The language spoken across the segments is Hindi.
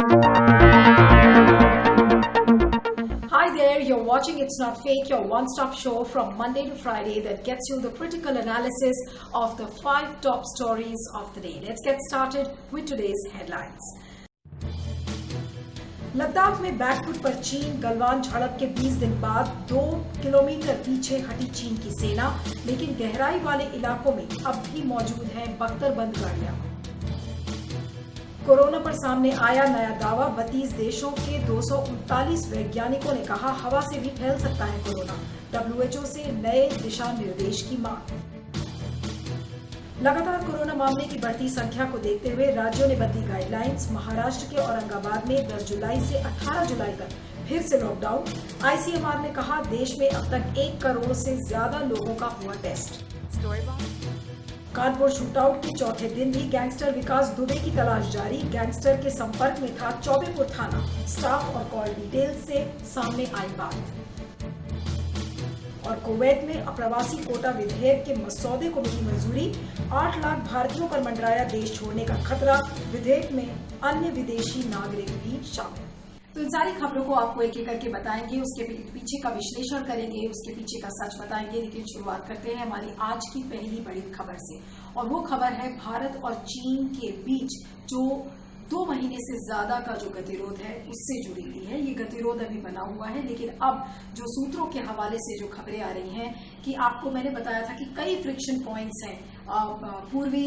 Hi there, you're watching It's Not Fake, your one-stop show from Monday to Friday that gets you the critical analysis of the 5 top stories of the day. Let's get started with today's headlines. Ladakh में बैकफुट पर चीन, गलवान झड़प के 20 दिन बाद 2 किलोमीटर पीछे हटी चीन की सेना, लेकिन गहराई वाले इलाकों में अब भी मौजूद हैं बख्तरबंद गाड़ियां। कोरोना पर सामने आया नया दावा, 32 देशों के 239 वैज्ञानिकों ने कहा हवा से भी फैल सकता है कोरोना। WHO से नए दिशा निर्देश की मांग। लगातार कोरोना मामले की बढ़ती संख्या को देखते हुए राज्यों ने बदली गाइडलाइंस। महाराष्ट्र के औरंगाबाद में 10 जुलाई से 18 जुलाई तक फिर से लॉकडाउन। ICMR ने कहा देश में अब तक 1 करोड़ से ज्यादा लोगों का हुआ टेस्ट। कानपुर शूटआउट के चौथे दिन भी गैंगस्टर विकास दुबे की तलाश जारी। गैंगस्टर के संपर्क में था चौबेपुर थाना। स्टाफ और कॉल डिटेल से सामने आई बात। और कुवैत में अप्रवासी कोटा विधेयक के मसौदे को मिली मंजूरी। 8 लाख भारतीयों पर मंडराया देश छोड़ने का खतरा। विधेयक में अन्य विदेशी नागरिक भी शामिल। तो इन सारी खबरों को आपको एक एक करके बताएंगे, उसके पीछे का विश्लेषण करेंगे, उसके पीछे का सच बताएंगे। लेकिन शुरुआत करते हैं हमारी आज की पहली बड़ी खबर से, और वो खबर है भारत और चीन के बीच जो 2 महीने से ज्यादा का जो गतिरोध है उससे जुड़ी हुई है। ये गतिरोध अभी बना हुआ है, लेकिन अब जो सूत्रों के हवाले से जो खबरें आ रही हैं कि आपको मैंने बताया था कि कई फ्रिक्शन पॉइंट्स हैं पूर्वी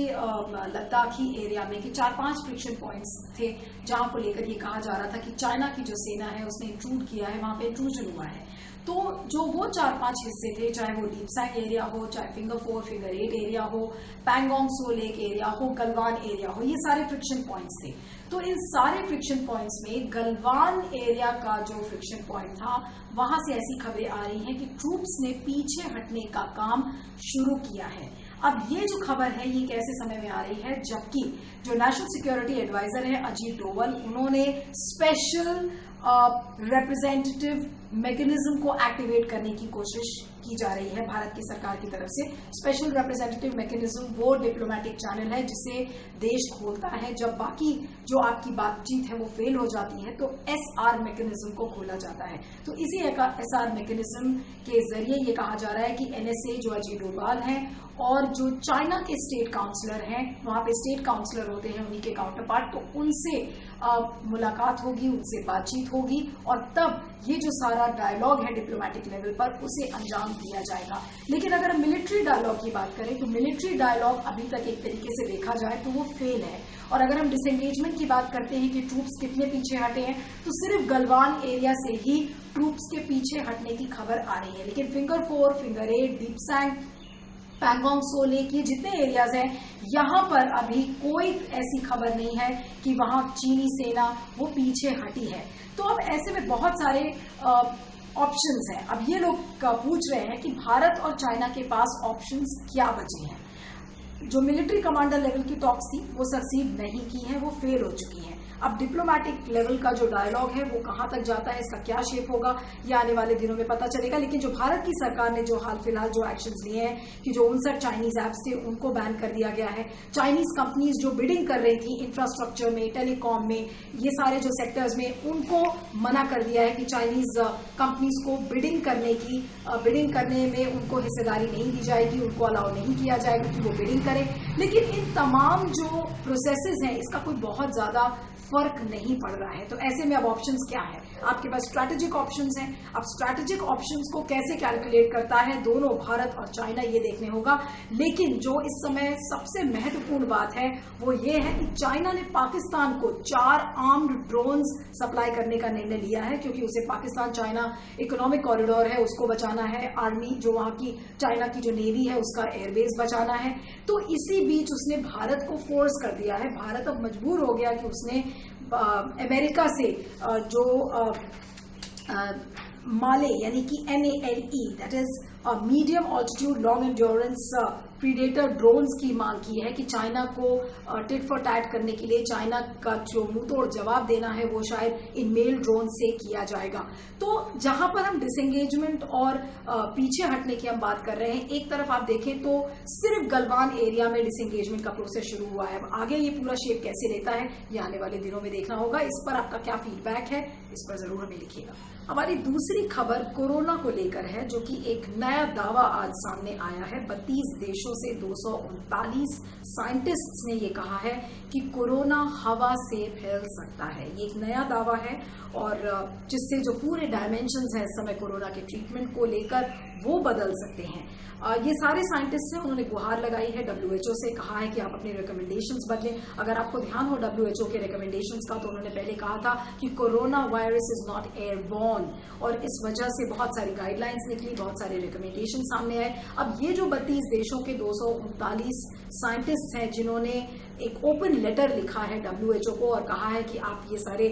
लद्दाखी एरिया में, कि 4-5 फ्रिक्शन पॉइंट्स थे जहां को लेकर ये कहा जा रहा था कि चाइना की जो सेना है उसने इंट्रूड किया है, वहां पे इंट्रूजन हुआ है। तो जो वो 4-5 हिस्से थे, चाहे वो डीपसैंग एरिया हो, चाहे फिंगर 4, फिंगर 8 एरिया हो, पैंगोंग सो लेक एरिया हो, गलवान एरिया हो, ये सारे फ्रिक्शन पॉइंट्स थे। तो इन सारे फ्रिक्शन पॉइंट्स में गलवान एरिया का जो फ्रिक्शन पॉइंट था, वहां से ऐसी खबरें आ रही हैं कि ट्रूप्स ने पीछे हटने का काम शुरू किया है। अब ये जो खबर है ये कैसे समय में आ रही है, जबकि जो नेशनल सिक्योरिटी एडवाइजर है अजीत डोवल, उन्होंने स्पेशल रिप्रेजेंटेटिव मैकेनिज्म को एक्टिवेट करने की कोशिश की जा रही है भारत की सरकार की तरफ से। स्पेशल रिप्रेजेंटेटिव मैकेनिज्म वो डिप्लोमेटिक चैनल है जिसे देश खोलता है जब बाकी जो आपकी बातचीत है वो फेल हो जाती है, तो SR मैकेनिज्म को खोला जाता है। तो इसी SR मैकेनिज्म के जरिए ये कहा जा रहा है कि NSA जो अजीत डोभाल हैं और जो चाइना के स्टेट काउंसलर हैं, वहां पे स्टेट काउंसलर होते हैं उन्हीं के काउंटर पार्ट, तो उनसे मुलाकात होगी, उनसे बातचीत होगी और तब ये जो सारा डायलॉग है डिप्लोमेटिक लेवल पर उसे अंजाम दिया जाएगा। लेकिन अगर हम मिलिट्री डायलॉग की बात करें तो मिलिट्री डायलॉग अभी तक एक तरीके से देखा जाए तो वो फेल है। और अगर हम डिसएंगेजमेंट की बात करते हैं कि ट्रूप्स कितने पीछे हटे हैं, तो सिर्फ गलवान एरिया से ही ट्रूप्स के पीछे हटने की खबर आ रही है। लेकिन फिंगर 4, फिंगर 8, डीपसैंग, पैंगोंग सो लेक, ये जितने एरियाज हैं यहाँ पर अभी कोई ऐसी खबर नहीं है कि वहां चीनी सेना वो पीछे हटी है। तो अब ऐसे में बहुत सारे ऑप्शंस हैं। अब ये लोग पूछ रहे हैं कि भारत और चाइना के पास ऑप्शंस क्या बचे हैं। जो मिलिट्री कमांडर लेवल की टॉक्स थी वो सक्सीड नहीं की है, वो फेल हो चुकी है। अब डिप्लोमेटिक लेवल का जो डायलॉग है वो कहां तक जाता है, इसका क्या शेप होगा, ये आने वाले दिनों में पता चलेगा। लेकिन जो भारत की सरकार ने जो हाल फिलहाल जो एक्शंस लिए हैं कि जो 59 चाइनीज एप्स थे उनको बैन कर दिया गया है। चाइनीज कंपनीज जो बिडिंग कर रही थी इंफ्रास्ट्रक्चर में, टेलीकॉम में, ये सारे जो सेक्टर्स में, उनको मना कर दिया है कि चाइनीज कंपनीज को बिडिंग करने में उनको हिस्सेदारी नहीं दी जाएगी, उनको अलाउ नहीं किया जाएगा कि वो बिडिंग करें। लेकिन इन तमाम जो प्रोसेसेस हैं इसका कोई बहुत ज्यादा फर्क नहीं पड़ रहा है। तो ऐसे में अब ऑप्शंस क्या है, आपके पास स्ट्रैटेजिक ऑप्शंस हैं। अब स्ट्रैटेजिक ऑप्शंस को कैसे कैलकुलेट करता है दोनों भारत और चाइना, ये देखने होगा। लेकिन जो इस समय सबसे महत्वपूर्ण बात है वो ये है कि चाइना ने पाकिस्तान को 4 आर्म्ड ड्रोन्स सप्लाई करने का निर्णय लिया है, क्योंकि उसे पाकिस्तान चाइना इकोनॉमिक कॉरिडोर है उसको बचाना है, आर्मी जो वहां की चाइना की जो नेवी है उसका एयरबेस बचाना है। तो इसी बीच उसने भारत को फोर्स कर दिया है। भारत अब मजबूर हो गया कि उसने अमेरिका से जो माले यानी कि MALE, that is medium altitude long endurance predator drones की मांग की है कि चाइना को टिट फॉर टैट करने के लिए चाइना का जो मुंहतोड़ जवाब देना है वो शायद इन मेल ड्रोन से किया जाएगा। तो जहां पर हम डिसएंगेजमेंट और पीछे हटने की हम बात कर रहे हैं, एक तरफ आप देखें तो सिर्फ गलवान एरिया में डिसएंगेजमेंट का प्रोसेस शुरू हुआ है। अब आगे ये पूरा शेप कैसे लेता है ये आने वाले दिनों में देखना होगा। इस पर आपका क्या फीडबैक है इस पर जरूर हमें लिखिएगा। हमारी दूसरी खबर कोरोना को लेकर है, जो कि एक नया दावा आज सामने आया है। 32 देशों से 239 साइंटिस्ट्स ने ये कहा है कि कोरोना हवा से फैल सकता है। ये एक नया दावा है और जिससे जो पूरे डायमेंशंस हैं इस समय कोरोना के ट्रीटमेंट को लेकर वो बदल सकते हैं। ये सारे साइंटिस्ट हैं, उन्होंने गुहार लगाई है WHO से, कहा है कि आप अपने रिकमेंडेशंस बदलें। अगर आपको ध्यान हो WHO के रिकमेंडेशंस का, तो उन्होंने पहले कहा था कि corona virus is not airborne और इस वजह से बहुत सारी गाइडलाइंस निकली, बहुत सारे रिकमेंडेशन सामने आए। अब ये जो 32 देशों के 239 साइंटिस्ट हैं जिन्होंने एक ओपन लेटर लिखा है WHO को और कहा है कि आप ये सारे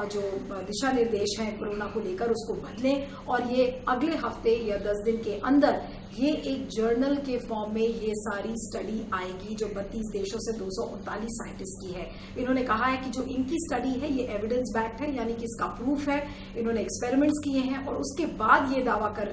जो दिशा निर्देश हैं कोरोना को लेकर उसको बदलें और ये अगले हफ्ते या 10 दिन के अंदर ये एक जर्नल के फॉर्म में ये सारी स्टडी आएगी जो 32 देशों से 239 साइंटिस्ट की है। इन्होंने कहा है कि जो इनकी स्टडी है ये एविडेंस बैक्ड है, यानी कि इसका प्रूफ है। इन्होंने एक्सपेरिमेंट्स किए हैं और उसके बाद ये दावा कर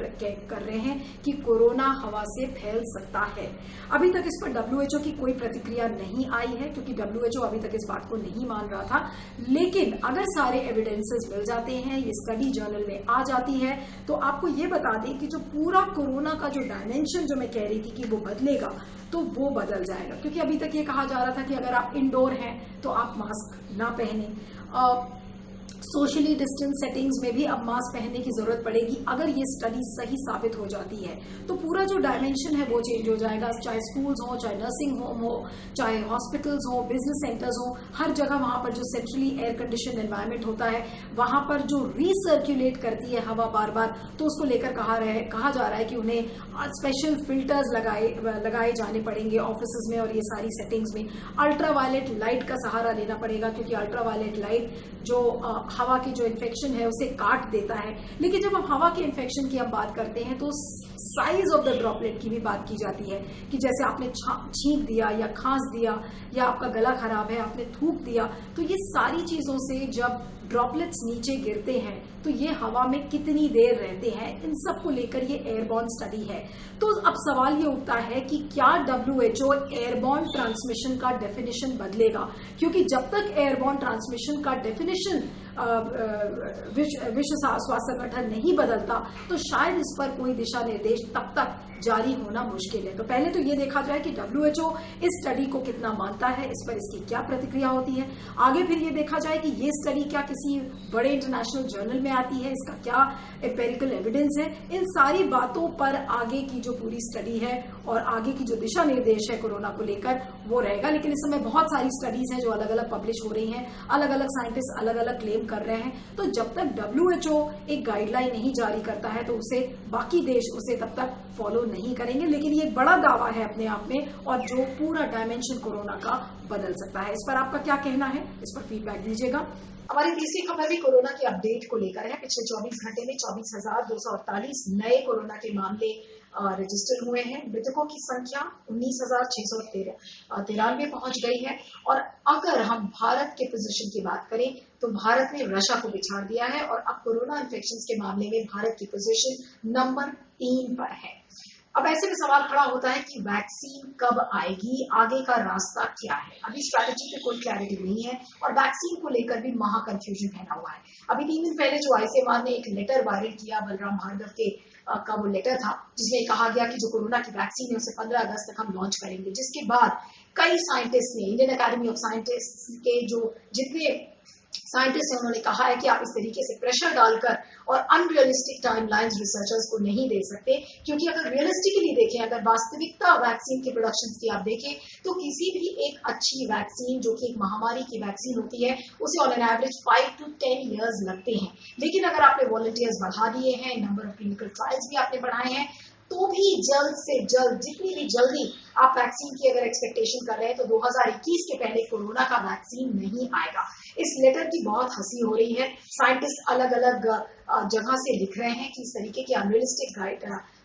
रहे हैं कि कोरोना हवा से फैल सकता है। अभी तक इस पर WHO की कोई प्रतिक्रिया नहीं आई है क्योंकि WHO अभी तक इस बात को नहीं मान रहा था। लेकिन अगर सारे एविडेंसेस मिल जाते हैं, ये स्टडी जर्नल में आ जाती है, तो आपको ये बता दें कि जो पूरा कोरोना का जो डायमेंशन जो मैं कह रही थी कि वो बदलेगा, तो वो बदल जाएगा। क्योंकि अभी तक ये कहा जा रहा था कि अगर आप इंडोर हैं तो आप मास्क ना पहने, सोशली डिस्टेंस सेटिंग्स में भी अब मास्क पहनने की जरूरत पड़ेगी। अगर ये स्टडी सही साबित हो जाती है तो पूरा जो डायमेंशन है वो चेंज हो जाएगा। चाहे स्कूल्स हो, चाहे नर्सिंग होम हो, चाहे हॉस्पिटल्स हो, बिजनेस सेंटर्स हो, हर जगह वहां पर जो सेंट्रली एयर कंडीशन एनवायरनमेंट होता है वहां पर जो रीसर्क्यूलेट करती है हवा बार बार, तो उसको लेकर कहा जा रहा है कि उन्हें स्पेशल फिल्टर्स लगाए जाने पड़ेंगे ऑफिस में और ये सारी सेटिंग्स में। अल्ट्रावायलेट लाइट का सहारा लेना पड़ेगा क्योंकि अल्ट्रावायलेट लाइट जो हवा की जो इन्फेक्शन है उसे काट देता है। लेकिन जब हम हवा के इन्फेक्शन की हम बात करते हैं तो साइज ऑफ द ड्रॉपलेट की भी बात की जाती है कि जैसे आपने छींक दिया या खांस दिया या आपका गला खराब है, आपने थूक दिया, तो ये सारी चीजों से जब ड्रॉपलेट्स नीचे गिरते हैं तो ये हवा में कितनी देर रहते हैं, इन सब को लेकर ये एयरबॉर्न स्टडी है। तो अब सवाल ये उठता है कि क्या WHO एयरबॉर्न ट्रांसमिशन का डेफिनेशन बदलेगा? क्योंकि जब तक एयरबॉर्न ट्रांसमिशन का डेफिनेशन विश्व स्वास्थ्य संगठन नहीं बदलता तो शायद इस पर कोई दिशा निर्देश तब तक जारी होना मुश्किल है। तो पहले तो ये देखा जाए कि WHO इस स्टडी को कितना मानता है, इस पर इसकी क्या प्रतिक्रिया होती है। आगे फिर ये देखा जाए कि ये स्टडी क्या किसी बड़े इंटरनेशनल जर्नल में आती है, इसका क्या एम्पेरिकल एविडेंस है। इन सारी बातों पर आगे की जो पूरी स्टडी है और आगे की जो दिशा निर्देश है कोरोना को लेकर वो रहेगा। लेकिन इस समय बहुत सारी स्टडीज हैं जो अलग अलग पब्लिश हो रही हैं, अलग अलग साइंटिस्ट अलग अलग क्लेम कर रहे हैं। तो जब तक WHO एक गाइडलाइन नहीं जारी करता है तो उसे बाकी देश उसे तब तक फॉलो नहीं करेंगे। लेकिन ये बड़ा दावा है अपने आप में और जो पूरा डायमेंशन कोरोना का बदल सकता है। इस पर आपका क्या कहना है, इस पर फीडबैक दीजिएगा। हमारी तीसरी खबर भी कोरोना के अपडेट को लेकर है। पिछले 24 घंटे में 24,248 नए कोरोना के मामले रजिस्टर हुए हैं। मृतकों की संख्या 19,693 पहुंच गई है। और अगर हम भारत के पोजीशन की बात करें तो भारत ने रशिया को पिछाड़ दिया है और अब कोरोना इन्फेक्शन के मामले में भारत की पोजीशन नंबर 3 पर है। अब ऐसे में सवाल खड़ा होता है कि वैक्सीन कब आएगी, आगे का रास्ता क्या है। अभी स्ट्रैटेजी पे कोई क्लैरिटी नहीं है और वैक्सीन को लेकर भी महा कंफ्यूजन फैला हुआ है। अभी 3 दिन पहले जो ICMR ने एक लेटर वायरल किया, बलराम भार्गव के का वो लेटर था जिसमें कहा गया कि जो कोरोना की वैक्सीन है उसे 15 अगस्त तक हम लॉन्च करेंगे। जिसके बाद कई साइंटिस्ट ने, इंडियन अकेडमी ऑफ साइंटिस्ट के जो जितने साइंटिस्ट हैं उन्होंने कहा है कि आप इस तरीके से प्रेशर डालकर और अनरियलिस्टिक टाइमलाइंस रिसर्चर्स को नहीं दे सकते। क्योंकि अगर रियलिस्टिकली देखें, अगर वास्तविकता वैक्सीन के प्रोडक्शन की आप देखें तो किसी भी एक अच्छी वैक्सीन जो कि एक महामारी की वैक्सीन होती है उसे on an average 5 to 10 years लगते हैं। लेकिन अगर आपने वॉलंटियर्स बढ़ा दिए हैं, नंबर ऑफ क्लिनिकल ट्रायल्स भी आपने बढ़ाए हैं, तो भी जल्द से जल्द, जितनी भी जल्दी आप वैक्सीन की अगर एक्सपेक्टेशन कर रहे हैं तो 2021 के पहले कोरोना का वैक्सीन नहीं आएगा। इस लेटर की बहुत हंसी हो रही है। साइंटिस्ट अलग अलग जगह से लिख रहे हैं कि इस तरीके के अनरियलिस्टिक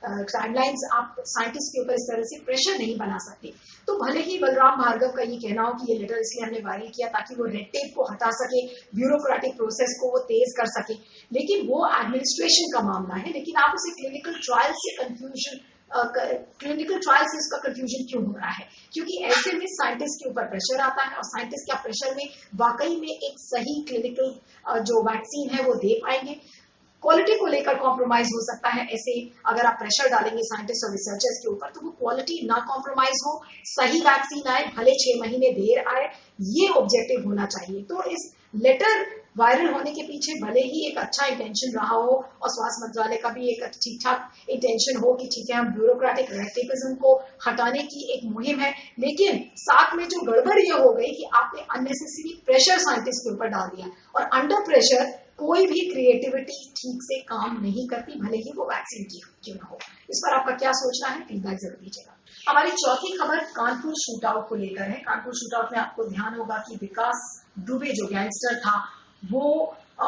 टाइमलाइंस आप साइंटिस्ट के ऊपर इस तरह से प्रेशर नहीं बना सकते। तो भले ही बलराम भार्गव का ये कहना हो कि ये लेटर इसलिए हमने वायरल किया ताकि वो रेड टेप को हटा सके, ब्यूरोक्रेटिक प्रोसेस को वो तेज कर सके, लेकिन वो एडमिनिस्ट्रेशन का मामला है। लेकिन आप उसे क्लिनिकल ट्रायल से उसका कंफ्यूजन क्यों हो रहा है? क्योंकि ऐसे में साइंटिस्ट के ऊपर प्रेशर आता है और साइंटिस्ट क्या प्रेशर में वाकई में एक सही क्लिनिकल जो वैक्सीन है वो दे पाएंगे। क्वालिटी को लेकर कॉम्प्रोमाइज हो सकता है। ऐसे अगर आप प्रेशर डालेंगे साइंटिस्ट और रिसर्चर्स के ऊपर तो वो क्वालिटी ना कॉम्प्रोमाइज हो, सही वैक्सीन आए, भले 6 महीने देर आए, ये ऑब्जेक्टिव होना चाहिए। तो इस लेटर वायरल होने के पीछे भले ही एक अच्छा इंटेंशन रहा हो और स्वास्थ्य मंत्रालय का भी एक ठीक ठाक इंटेंशन हो कि ठीक है हम ब्यूरोक्रेटिक रेक्टिविज्म को हटाने की एक मुहिम है, लेकिन साथ में जो गड़बड़ ये हो गई कि आपने अननेसेसरी प्रेशर साइंटिस्ट के ऊपर डाल दिया और अंडर प्रेशर कोई भी क्रिएटिविटी ठीक से काम नहीं करती, भले ही वो वैक्सीन की क्यों ना हो। इस पर आपका क्या सोचना है, फीडबैक जरूर दीजिएगा। हमारी चौथी खबर कानपुर शूटआउट को लेकर है। कानपुर शूटआउट में आपको ध्यान होगा कि विकास दुबे जो गैंगस्टर था वो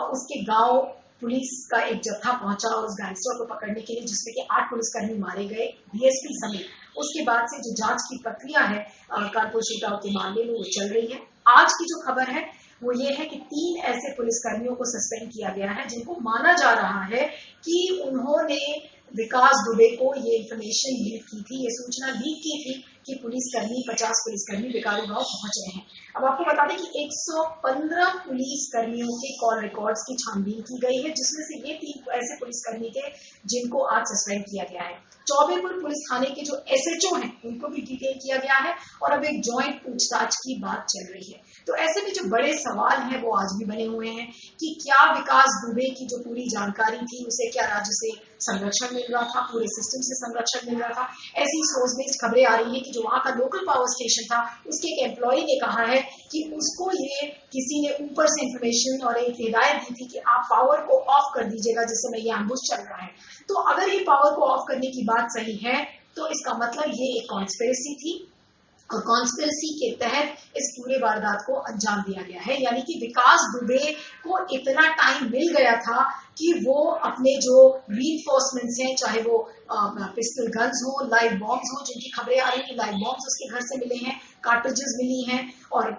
उसके गांव पुलिस का एक जत्था पहुंचा और उस गैंगस्टर को पकड़ने के लिए, जिसमें कि 8 पुलिसकर्मी मारे गए, डीएसपी समेत। उसके बाद से जो जांच की प्रक्रिया है कानपुर शूटआउट के मामले में वो चल रही है। आज की जो खबर है वो ये है कि 3 ऐसे पुलिसकर्मियों को सस्पेंड किया गया है जिनको माना जा रहा है कि उन्होंने विकास दुबे को ये इंफॉर्मेशन लीक की थी, ये सूचना लीक की थी कि 50 पुलिसकर्मी बेकारू गांव पहुंच रहे हैं। अब आपको बता दें कि 115 पुलिसकर्मियों के कॉल रिकॉर्ड्स की छानबीन की गई है, जिसमें से ये 3 ऐसे पुलिसकर्मी थे जिनको आज सस्पेंड किया गया है। चौबेपुर पुलिस थाने के जो एसएचओ हैं उनको भी डिटेल किया गया है और अब एक ज्वाइंट पूछताछ की बात चल रही है। तो ऐसे में जो बड़े सवाल हैं वो आज भी बने हुए हैं कि क्या विकास दुबे की जो पूरी जानकारी थी उसे क्या राज्य से संरक्षण मिल रहा था, पूरे सिस्टम से संरक्षण मिल रहा था। ऐसी सोर्स बेस्ड खबरें आ रही है कि जो वहां का लोकल पावर स्टेशन था उसके एक एम्प्लॉय ने कहा है कि उसको ये किसी ने ऊपर से इंफॉर्मेशन और एक हिदायत दी थी कि आप पावर को ऑफ कर दीजिएगा जिस समय ये एम्बुश चल रहा है। तो अगर ये पावर को ऑफ करने की बात सही है तो इसका मतलब ये एक कॉन्स्पिरेसी थी और कॉन्स्पिरेसी के तहत इस पूरे वारदात को अंजाम दिया गया है। यानी कि विकास दुबे को इतना टाइम मिल गया था कि वो अपने जो रीइंफोर्समेंट्स हैं, चाहे वो पिस्टल गन्स हो, लाइव बॉम्ब्स हो, जिनकी खबरें आ रही हैं लाइव बॉम्ब्स उसके घर से मिले हैं, कार्ट्रिजेस मिली हैं और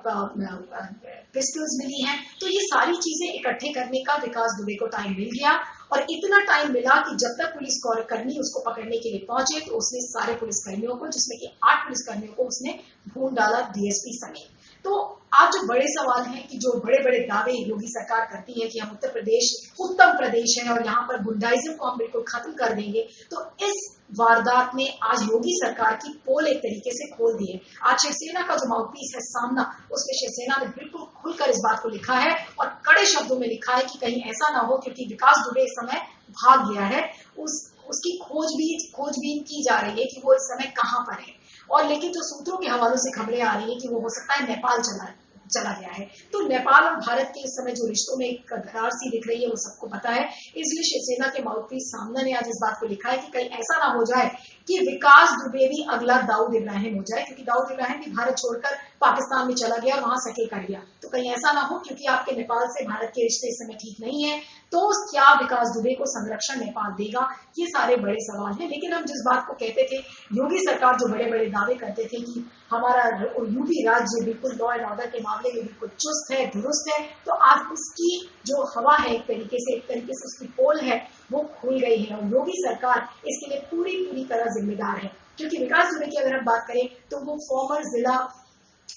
पिस्टल्स मिली हैं, तो ये सारी चीजें इकट्ठे करने का विकास दुबे को टाइम मिल गया। और इतना टाइम मिला कि जब तक पुलिस कर्मी उसको पकड़ने के लिए पहुंचे तो उसने सारे पुलिसकर्मियों को, जिसमें कि 8 पुलिसकर्मियों को उसने भून डाला, डीएसपी समेत। तो आज जो बड़े सवाल हैं कि जो बड़े बड़े दावे योगी सरकार करती है कि हम उत्तर प्रदेश उत्तम प्रदेश है और यहाँ पर गुंडाइज्म को हम बिल्कुल खत्म कर देंगे, तो इस वारदात ने आज योगी सरकार की पोल एक तरीके से खोल दी है। आज शिवसेना का जो माउथपीस है सामना, उसमें शिवसेना ने बिल्कुल खुलकर इस बात को लिखा है और कड़े शब्दों में लिखा है कि कहीं ऐसा ना हो, क्योंकि विकास दुबे इस समय भाग गया है, उसकी खोजबीन की जा रही है कि वो इस समय कहाँ पर है। और लेकिन जो सूत्रों के हवालों से खबरें आ रही है कि वो हो सकता है नेपाल चला गया है। तो नेपाल और भारत के इस समय जो रिश्तों में एक दरार सी दिख रही है वो सबको पता है। इसलिए शिवसेना के माउथपीस सामना ने आज इस बात को लिखा है कि कहीं ऐसा ना हो जाए कि विकास दुबे भी अगला दाऊद इब्राहिम हो जाए, क्योंकि दाऊद इब्राहिम भी भारत छोड़कर पाकिस्तान में चला गया, वहां सेटल कर गया। तो कहीं ऐसा ना हो, क्योंकि आपके नेपाल से भारत के रिश्ते इस समय ठीक नहीं है, तो क्या विकास दुबे को संरक्षण नेपाल देगा? ये सारे बड़े सवाल हैं। लेकिन हम जिस बात को कहते थे, योगी सरकार जो बड़े बड़े दावे करते थे कि हमारा यूपी राज्य बिल्कुल लॉ एंड ऑर्डर के मामले में बिल्कुल चुस्त है, दुरुस्त है, तो आज उसकी जो हवा है एक तरीके से उसकी पोल है वो खुल गई है और योगी सरकार इसके लिए पूरी तरह जिम्मेदार है। क्योंकि विकास दुबे की अगर हम बात करें तो वो फॉर्मर जिला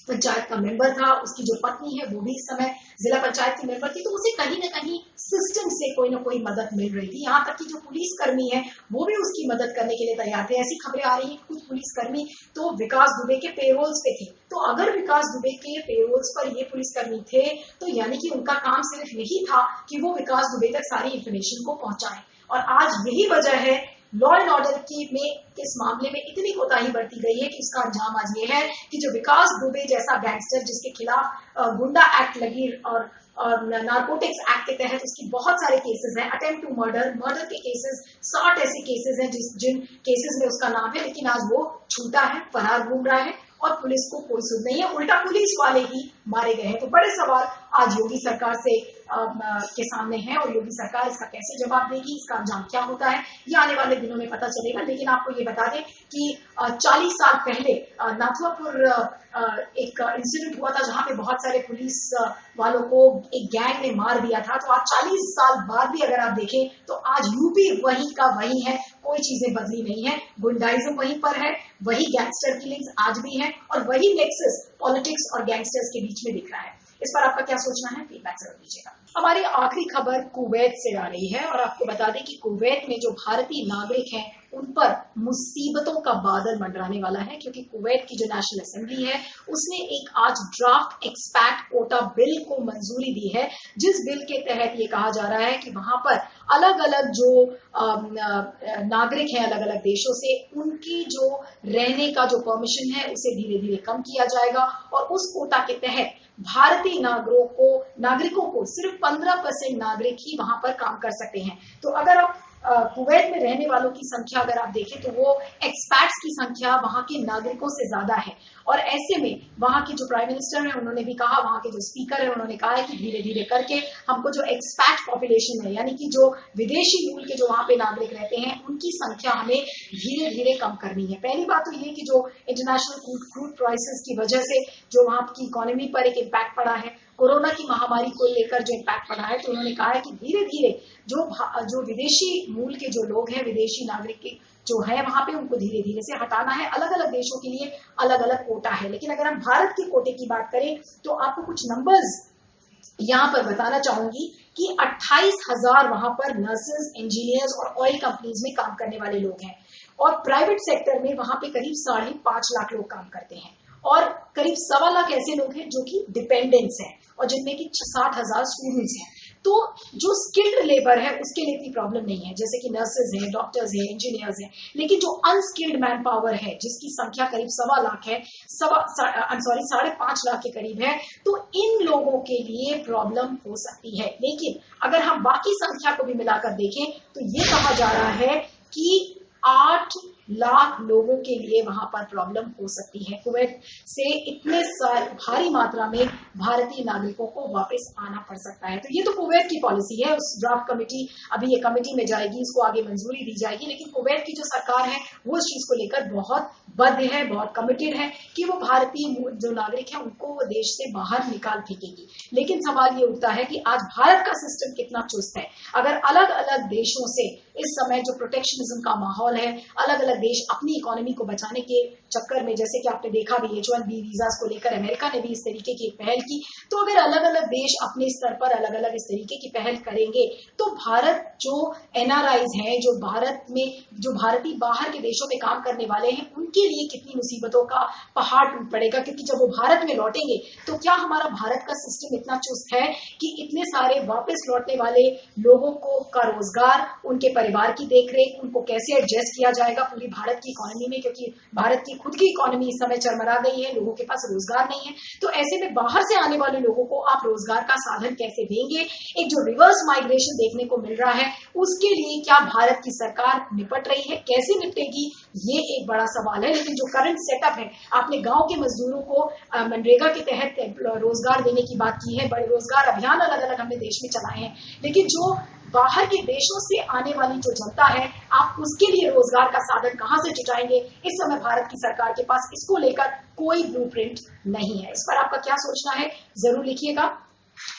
पंचायत का मेंबर था, उसकी जो पत्नी है वो भी इस समय जिला पंचायत की मेंबर थी, तो उसे कहीं ना कहीं सिस्टम से कोई ना कोई मदद मिल रही थी। यहाँ तक कि जो पुलिसकर्मी है वो भी उसकी मदद करने के लिए तैयार थे। ऐसी खबरें आ रही है कि कुछ पुलिसकर्मी तो विकास दुबे के पेरोल्स पे थे। तो अगर विकास दुबे के पेरोल्स पर ये पुलिसकर्मी थे तो यानी कि उनका काम सिर्फ यही था कि वो विकास दुबे तक सारी इंफॉर्मेशन को पहुंचाएं। और आज यही वजह है लॉ एंड ऑर्डर की में इस मामले में इतनी कोताही बरती गई है कि इसका अंजाम आज ये है कि जो विकास दुबे जैसा गैंगस्टर जिसके खिलाफ गुंडा एक्ट लगी और नारकोटिक्स एक्ट के तहत उसकी बहुत सारे केसेस हैं, अटेम्प्ट टू मर्डर के केसेस 60 ऐसे केसेस हैं जिन केसेस में उसका नाम है, लेकिन आज वो छूटा है, फरार घूम रहा है और पुलिस को कोई सुध नहीं है, उल्टा पुलिस वाले ही मारे गए हैं। तो बड़े सवाल आज योगी सरकार से के सामने है और योगी सरकार इसका कैसे जवाब देगी, इसका अंजाम क्या होता है, ये आने वाले दिनों में पता चलेगा। लेकिन आपको ये बता दें कि 40 साल पहले नाथुआपुर एक इंसिडेंट हुआ था जहां पे बहुत सारे पुलिस वालों को एक गैंग ने मार दिया था। तो आज 40 साल बाद भी अगर आप देखें तो आज यूपी वही का वही है, कोई चीजें बदली नहीं है, गुंडाइज्म वहीं पर है, वही गैंगस्टर किलिंग्स आज भी है और वही नेक्सस पॉलिटिक्स और गैंगस्टर्स के बीच में दिख रहा है। इस पर आपका क्या सोचना है, फीडबैक जरूर दीजिएगा। हमारी आखिरी खबर कुवैत से आ रही है और आपको बता दें कि कुवैत में जो भारतीय नागरिक हैं उन पर मुसीबतों का बादल मंडराने वाला है, क्योंकि कुवैत की जो नेशनल असेंबली है उसने एक आज ड्राफ्ट एक्सपैट कोटा बिल को मंजूरी दी है, जिस बिल के तहत ये कहा जा रहा है कि वहां पर अलग अलग जो नागरिक हैं अलग अलग देशों से, उनकी जो रहने का जो परमिशन है उसे धीरे धीरे कम किया जाएगा और उस कोटा के तहत भारतीय नागरिकों को सिर्फ 15% नागरिक ही वहां पर काम कर सकते हैं। तो अगर आप कुवैत में रहने वालों की संख्या अगर आप देखें तो वो एक्सपैट्स की संख्या वहां के नागरिकों से ज्यादा है और ऐसे में वहां के जो प्राइम मिनिस्टर है उन्होंने भी कहा, वहां के जो स्पीकर है उन्होंने कहा है कि धीरे धीरे करके हमको जो एक्सपैट पॉपुलेशन है यानी कि जो विदेशी मूल के जो वहां पे नागरिक रहते हैं उनकी संख्या हमें धीरे धीरे कम करनी है। पहली बात तो ये कि जो इंटरनेशनल क्रूड प्राइसेस की वजह से जो वहां की इकोनॉमी पर एक इम्पैक्ट पड़ा है, कोरोना की महामारी को लेकर जो इम्पैक्ट पड़ा है, तो उन्होंने कहा है कि धीरे धीरे जो विदेशी मूल के जो लोग हैं, विदेशी नागरिक जो है वहां पे उनको धीरे धीरे से हटाना है। अलग अलग देशों के लिए अलग अलग कोटा है, लेकिन अगर हम भारत के कोटे की बात करें तो आपको कुछ नंबर्स यहाँ पर बताना चाहूंगी कि 28,000 वहां पर नर्सेज, इंजीनियर्स और ऑयल कंपनीज में काम करने वाले लोग हैं और प्राइवेट सेक्टर में वहां पे करीब 5.5 लाख लोग काम करते हैं और करीब 1.25 लाख ऐसे लोग हैं जो कि डिपेंडेंट्स हैं और जिनमें कि 60,000 स्टूडेंट्स हैं। तो जो स्किल्ड लेबर है उसके लिए इतनी प्रॉब्लम नहीं है, जैसे कि नर्सेज हैं, डॉक्टर्स हैं, इंजीनियर्स हैं, लेकिन जो अनस्किल्ड मैन पावर है जिसकी संख्या करीब 1.25 लाख है, 5.5 लाख के करीब है, तो इन लोगों के लिए प्रॉब्लम हो सकती है। लेकिन अगर हम बाकी संख्या को भी मिलाकर देखें तो ये कहा जा रहा है कि 8 लाख लोगों के लिए वहां पर प्रॉब्लम हो सकती है। कुवैत से इतने भारी मात्रा में भारतीय नागरिकों को वापस आना पड़ सकता है। तो ये तो कुवैत की पॉलिसी है, उस ड्राफ्ट कमेटी अभी ये कमेटी में जाएगी, इसको आगे मंजूरी दी जाएगी। लेकिन कुवैत की जो सरकार है वो इस चीज को लेकर बहुत बद्ध है, बहुत कमिटेड है कि वो भारतीय जो नागरिक है उनको वो देश से बाहर निकाल फेंकेगी। लेकिन सवाल ये उठता है कि आज भारत का सिस्टम कितना चुस्त है। अगर अलग अलग देशों से इस समय जो प्रोटेक्शनिज्म का माहौल है, अलग अलग देश अपनी इकोनॉमी को बचाने के चक्कर में, जैसे कि आपने देखा भी H-1B वीजास को लेकर अमेरिका ने भी इस तरीके की पहल की, तो अगर अलग अलग देश अपने स्तर पर अलग अलग इस तरीके की पहल करेंगे तो भारत जो NRIs हैं, जो भारत में जो भारतीय बाहर के देशों में काम करने वाले हैं, उनके लिए कितनी मुसीबतों का पहाड़ टूट पड़ेगा। क्योंकि जब वो भारत में लौटेंगे तो क्या हमारा भारत का सिस्टम इतना चुस्त है कि इतने सारे वापस लौटने वाले लोगों का रोजगार, उनके परिवार की देखरेख, उनको कैसे एडजस्ट किया जाएगा पूरी भारत की इकोनॉमी में, क्योंकि भारत की खुद की इकोनॉमी इस समय चरमरा गई है, लोगों के पास रोजगार नहीं है। तो ऐसे में बाहर से आने वाले लोगों को आप रोजगार का साधन कैसे देंगे? एक जो रिवर्स माइग्रेशन देखने को मिल रहा है उसके लिए क्या भारत की सरकार निपट रही है, कैसे निपटेगी, ये एक बड़ा सवाल है। लेकिन जो करंट सेटअप है, आपने गांव के मजदूरों को मनरेगा के तहत रोजगार देने की बात की है, बड़े रोजगार अभियान अलग अलग हमने देश में चलाए हैं, लेकिन जो बाहर के देशों से आने वाली जो जनता है, आप उसके लिए रोजगार का साधन कहां से जुटाएंगे? इस समय भारत की सरकार के पास इसको लेकर कोई ब्लूप्रिंट नहीं है। इस पर आपका क्या सोचना है जरूर लिखिएगा।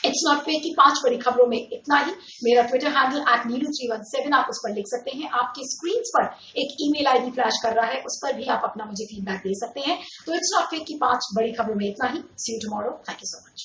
इट्स नॉट फेक की 5 बड़ी खबरों में इतना ही। मेरा ट्विटर हैंडल @needu317, आप उस पर लिख सकते हैं। आपके स्क्रीन पर एक ईमेल आईडी फ्लैश कर रहा है, उस पर भी आप अपना मुझे फीडबैक दे सकते हैं। तो इट्स नॉट फेक की 5 बड़ी खबरों में इतना ही। See you tomorrow. Thank you so much.